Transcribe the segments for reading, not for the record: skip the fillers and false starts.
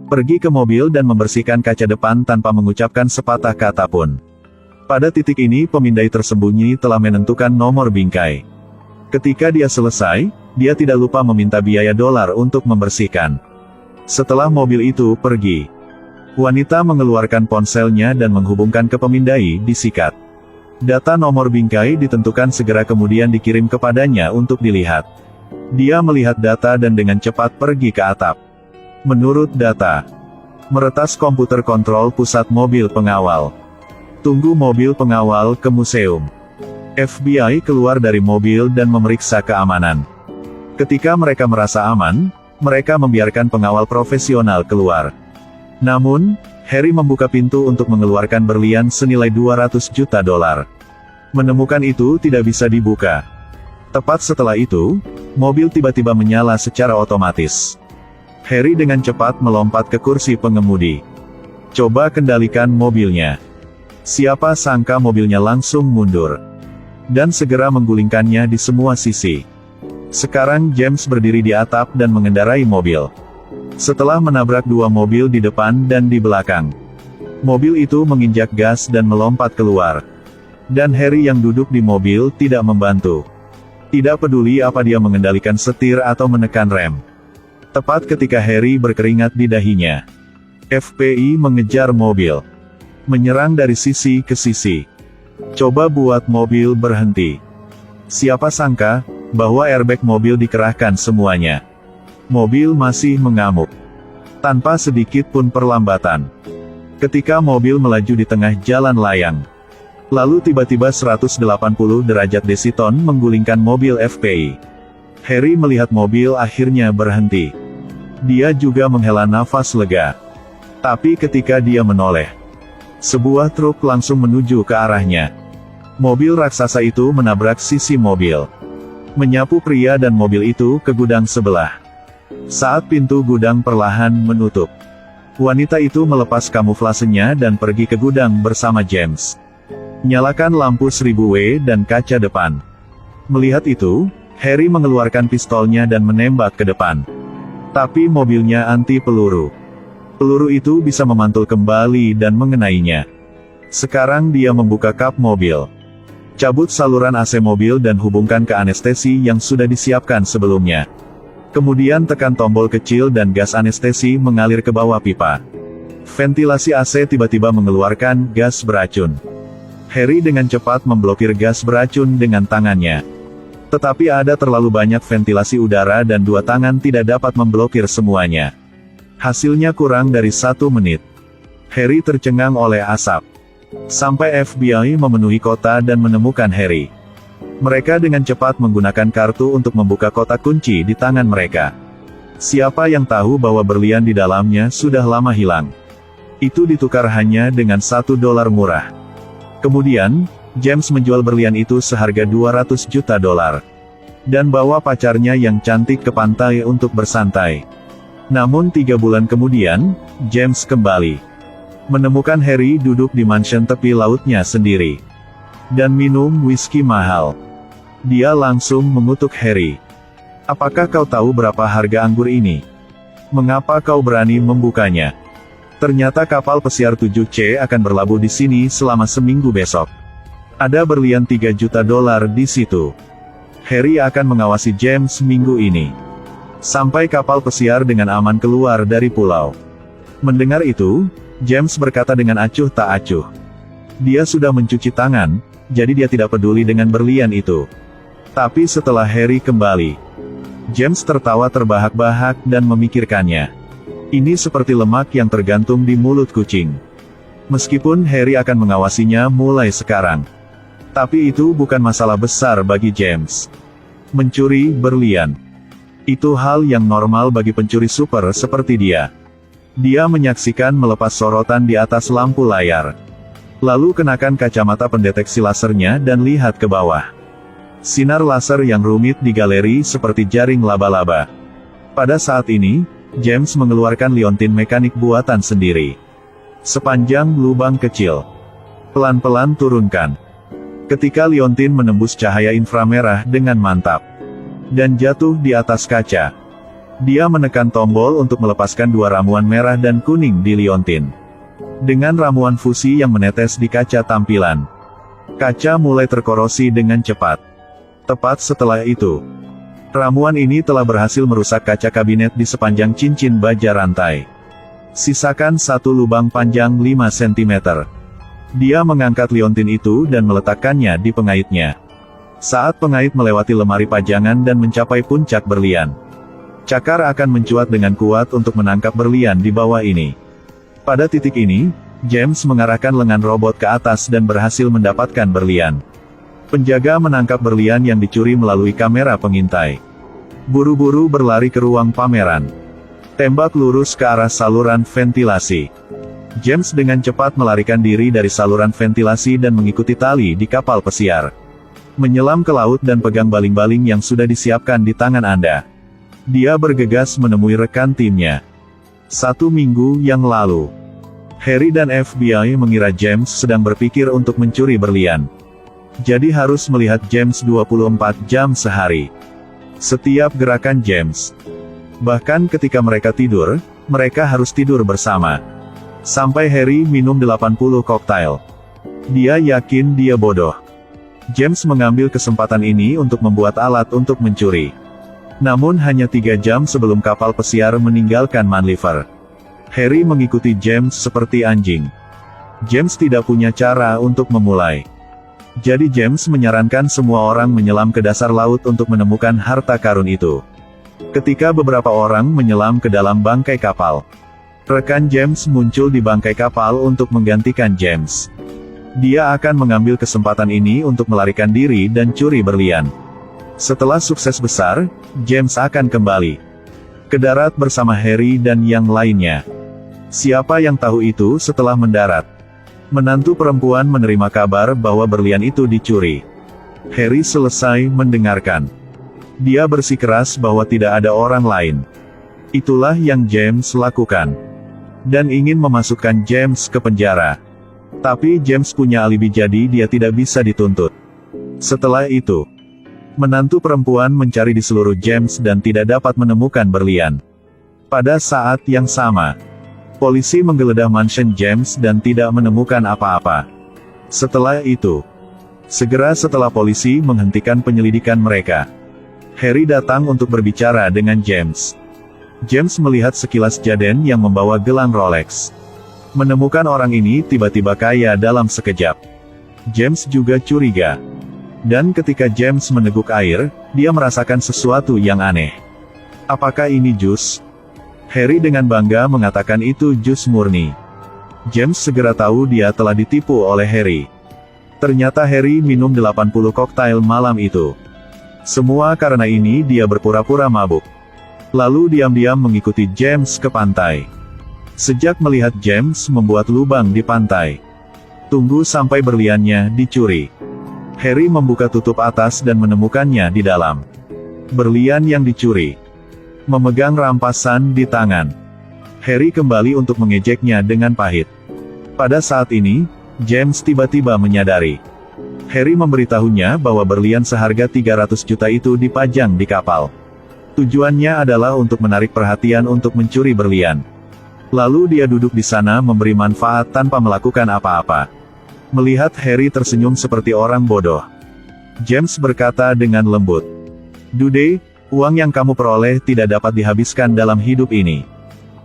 Pergi ke mobil dan membersihkan kaca depan tanpa mengucapkan sepatah kata pun. Pada titik ini pemindai tersembunyi telah menentukan nomor bingkai. Ketika dia selesai, dia tidak lupa meminta biaya dolar untuk membersihkan. Setelah mobil itu pergi, wanita mengeluarkan ponselnya dan menghubungkan ke pemindai, disikat. Data nomor bingkai ditentukan segera kemudian dikirim kepadanya untuk dilihat. Dia melihat data dan dengan cepat pergi ke atap. Menurut data, meretas komputer kontrol pusat mobil pengawal. Tunggu mobil pengawal ke museum. FBI keluar dari mobil dan memeriksa keamanan. Ketika mereka merasa aman, mereka membiarkan pengawal profesional keluar. Namun, Harry membuka pintu untuk mengeluarkan berlian senilai 200 juta dolar. Menemukan itu tidak bisa dibuka. Tepat setelah itu, mobil tiba-tiba menyala secara otomatis. Harry dengan cepat melompat ke kursi pengemudi. Coba kendalikan mobilnya. Siapa sangka mobilnya langsung mundur. Dan segera menggulingkannya di semua sisi. Sekarang James berdiri di atap dan mengendarai mobil. Setelah menabrak dua mobil di depan dan di belakang, mobil itu menginjak gas dan melompat keluar. Dan Harry yang duduk di mobil tidak membantu. Tidak peduli apa dia mengendalikan setir atau menekan rem. Tepat ketika Harry berkeringat di dahinya, FBI mengejar mobil. Menyerang dari sisi ke sisi. Coba buat mobil berhenti. Siapa sangka, bahwa airbag mobil dikerahkan semuanya. Mobil masih mengamuk. Tanpa sedikit pun perlambatan. Ketika mobil melaju di tengah jalan layang. Lalu tiba-tiba 180 derajat desiton menggulingkan mobil FBI. Harry melihat mobil akhirnya berhenti. Dia juga menghela nafas lega. Tapi ketika dia menoleh, sebuah truk langsung menuju ke arahnya. Mobil raksasa itu menabrak sisi mobil. Menyapu pria dan mobil itu ke gudang sebelah. Saat pintu gudang perlahan menutup, wanita itu melepas kamuflasenya dan pergi ke gudang bersama James. Nyalakan lampu 1000W dan kaca depan. Melihat itu, Harry mengeluarkan pistolnya dan menembak ke depan. Tapi mobilnya anti peluru. Peluru itu bisa memantul kembali dan mengenainya. Sekarang dia membuka kap mobil. Cabut saluran AC mobil dan hubungkan ke anestesi yang sudah disiapkan sebelumnya. Kemudian tekan tombol kecil dan gas anestesi mengalir ke bawah pipa. Ventilasi AC tiba-tiba mengeluarkan gas beracun. Harry dengan cepat memblokir gas beracun dengan tangannya. Tetapi ada terlalu banyak ventilasi udara dan dua tangan tidak dapat memblokir semuanya. Hasilnya kurang dari 1 menit. Harry tercengang oleh asap. Sampai FBI memenuhi kota dan menemukan Harry. Mereka dengan cepat menggunakan kartu untuk membuka kotak kunci di tangan mereka. Siapa yang tahu bahwa berlian di dalamnya sudah lama hilang. Itu ditukar hanya dengan $1 murah. Kemudian, James menjual berlian itu seharga 200 juta dolar. Dan bawa pacarnya yang cantik ke pantai untuk bersantai. Namun 3 bulan kemudian, James kembali. Menemukan Harry duduk di mansion tepi lautnya sendiri. Dan minum whisky mahal. Dia langsung mengutuk Harry. Apakah kau tahu berapa harga anggur ini? Mengapa kau berani membukanya? Ternyata kapal pesiar 7C akan berlabuh di sini selama seminggu besok. Ada berlian 3 juta dolar di situ. Harry akan mengawasi James minggu ini. Sampai kapal pesiar dengan aman keluar dari pulau. Mendengar itu, James berkata dengan acuh tak acuh. Dia sudah mencuci tangan, jadi dia tidak peduli dengan berlian itu. Tapi setelah Harry kembali, James tertawa terbahak-bahak dan memikirkannya. Ini seperti lemak yang tergantung di mulut kucing. Meskipun Harry akan mengawasinya mulai sekarang. Tapi itu bukan masalah besar bagi James. Mencuri berlian. Itu hal yang normal bagi pencuri super seperti dia. Dia menyaksikan melepas sorotan di atas lampu layar. Lalu kenakan kacamata pendeteksi lasernya dan lihat ke bawah. Sinar laser yang rumit di galeri seperti jaring laba-laba. Pada saat ini, James mengeluarkan liontin mekanik buatan sendiri. Sepanjang lubang kecil. Pelan-pelan turunkan. Ketika liontin menembus cahaya inframerah dengan mantap. Dan jatuh di atas kaca. Dia menekan tombol untuk melepaskan dua ramuan merah dan kuning di liontin. Dengan ramuan fusi yang menetes di kaca tampilan, kaca mulai terkorosi dengan cepat. Tepat setelah itu, ramuan ini telah berhasil merusak kaca kabinet di sepanjang cincin baja rantai. Sisakan satu lubang panjang 5 cm. Dia mengangkat liontin itu dan meletakkannya di pengaitnya. Saat pengait melewati lemari pajangan dan mencapai puncak berlian, cakar akan mencuat dengan kuat untuk menangkap berlian di bawah ini. Pada titik ini, James mengarahkan lengan robot ke atas dan berhasil mendapatkan berlian. Penjaga menangkap berlian yang dicuri melalui kamera pengintai. Buru-buru berlari ke ruang pameran. Tembak lurus ke arah saluran ventilasi. James dengan cepat melarikan diri dari saluran ventilasi dan mengikuti tali di kapal pesiar. Menyelam ke laut dan pegang baling-baling yang sudah disiapkan di tangan Anda. Dia bergegas menemui rekan timnya. 1 minggu yang lalu, Harry dan FBI mengira James sedang berpikir untuk mencuri berlian. Jadi harus melihat James 24 jam sehari. Setiap gerakan James. Bahkan ketika mereka tidur, mereka harus tidur bersama. Sampai Harry minum 80 koktail. Dia yakin dia bodoh. James mengambil kesempatan ini untuk membuat alat untuk mencuri. Namun hanya 3 jam sebelum kapal pesiar meninggalkan Manliver, Harry mengikuti James seperti anjing. James tidak punya cara untuk memulai. Jadi James menyarankan semua orang menyelam ke dasar laut untuk menemukan harta karun itu. Ketika beberapa orang menyelam ke dalam bangkai kapal, rekan James muncul di bangkai kapal untuk menggantikan James. Dia akan mengambil kesempatan ini untuk melarikan diri dan curi berlian. Setelah sukses besar, James akan kembali ke darat bersama Harry dan yang lainnya. Siapa yang tahu itu setelah mendarat? Menantu perempuan menerima kabar bahwa berlian itu dicuri. Harry selesai mendengarkan. Dia bersikeras bahwa tidak ada orang lain. Itulah yang James lakukan. Dan ingin memasukkan James ke penjara. Tapi James punya alibi jadi dia tidak bisa dituntut. Setelah itu, menantu perempuan mencari di seluruh James dan tidak dapat menemukan berlian. Pada saat yang sama, polisi menggeledah mansion James dan tidak menemukan apa-apa. Setelah itu, segera setelah polisi menghentikan penyelidikan mereka, Harry datang untuk berbicara dengan James. James melihat sekilas Jaden yang membawa gelang Rolex. Menemukan orang ini tiba-tiba kaya dalam sekejap. James juga curiga. Dan ketika James meneguk air, dia merasakan sesuatu yang aneh. Apakah ini jus? Harry dengan bangga mengatakan itu jus murni. James segera tahu dia telah ditipu oleh Harry. Ternyata Harry minum 80 koktail malam itu. Semua karena ini dia berpura-pura mabuk. Lalu diam-diam mengikuti James ke pantai. Sejak melihat James membuat lubang di pantai. Tunggu sampai berliannya dicuri. Harry membuka tutup atas dan menemukannya di dalam. Berlian yang dicuri. Memegang rampasan di tangan. Harry kembali untuk mengejeknya dengan pahit. Pada saat ini, James tiba-tiba menyadari. Harry memberitahunya bahwa berlian seharga 300 juta itu dipajang di kapal. Tujuannya adalah untuk menarik perhatian untuk mencuri berlian. Lalu dia duduk di sana memberi manfaat tanpa melakukan apa-apa. Melihat Harry tersenyum seperti orang bodoh, James berkata dengan lembut, "Dude, uang yang kamu peroleh tidak dapat dihabiskan dalam hidup ini.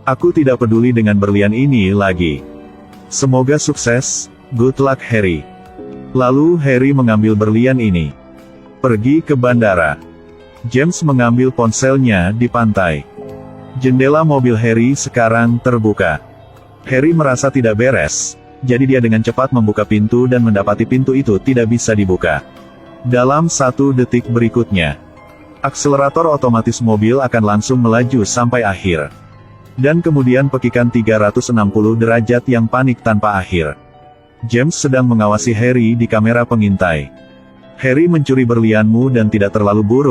Aku tidak peduli dengan berlian ini lagi. Semoga sukses, good luck Harry." Lalu Harry mengambil berlian ini. Pergi ke bandara. James mengambil ponselnya di pantai. Jendela mobil Harry sekarang terbuka. Harry merasa tidak beres. Jadi dia dengan cepat membuka pintu dan mendapati pintu itu tidak bisa dibuka. Dalam 1 detik berikutnya, akselerator otomatis mobil akan langsung melaju sampai akhir. Dan kemudian pekikan 360 derajat yang panik tanpa akhir. James sedang mengawasi Harry di kamera pengintai. Harry mencuri berlianmu dan tidak terlalu buruk.